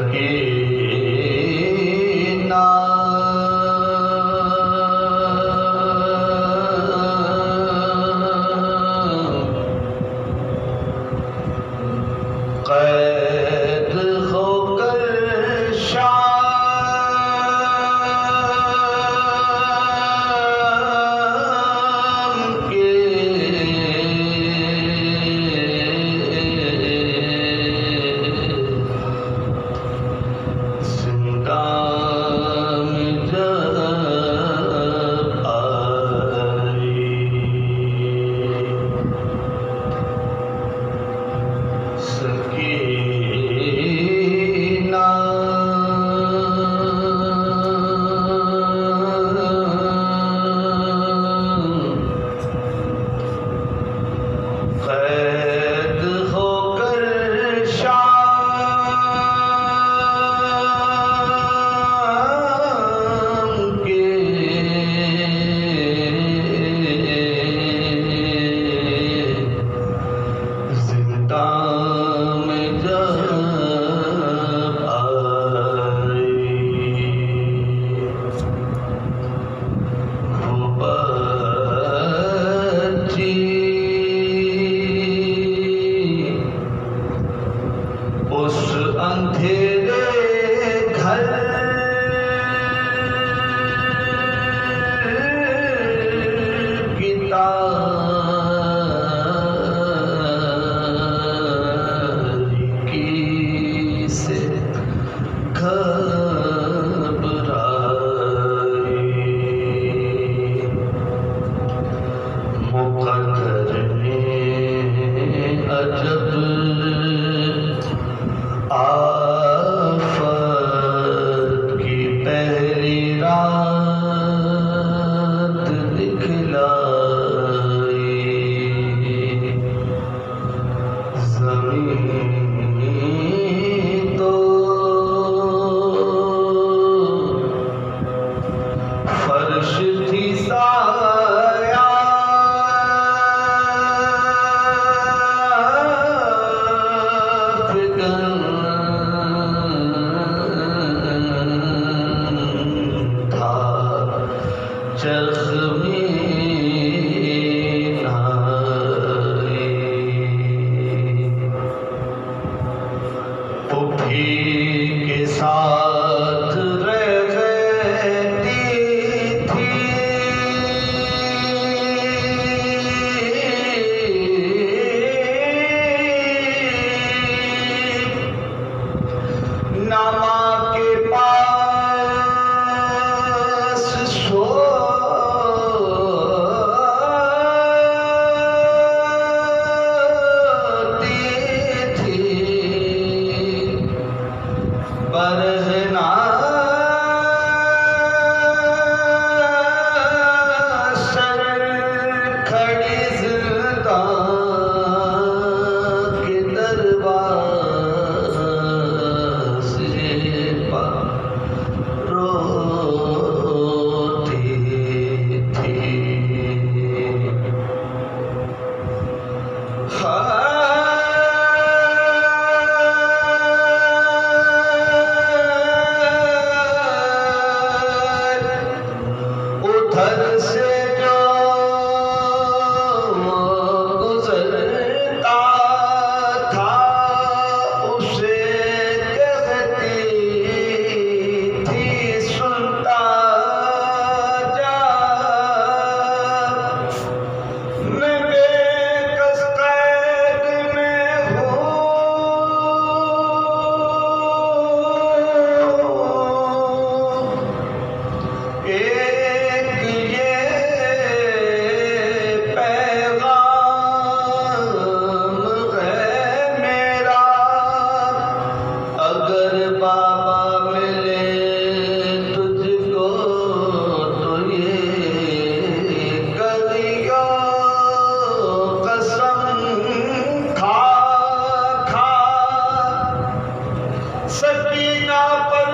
सकीना कैद होकर शाम के जिंदा में जब आई सकीना कैद होकर शाम के जिंदा में जब आई वो बच्ची उस अंधेरे घर की तारीकी से घबराई। मुक़द्दर ने अजब आफत की पहली रात दिखलाई। ज़मीन तो फर्श थी साया था चरख में नाई। पुप्पी के साथ रहती थी ना माँ के पास सोती थी बरहना सर खड़ी जिंदा के दरवाज़े पर रोती थी। उधर से जो गुजरता था उसे कहती थी सुनता जा। मैं बेकस कैद में हूँ एक ये पैगाम है मेरा। अगर बाबा मिले तुझको तो ये कहियो कसम खा खा। सकीना पर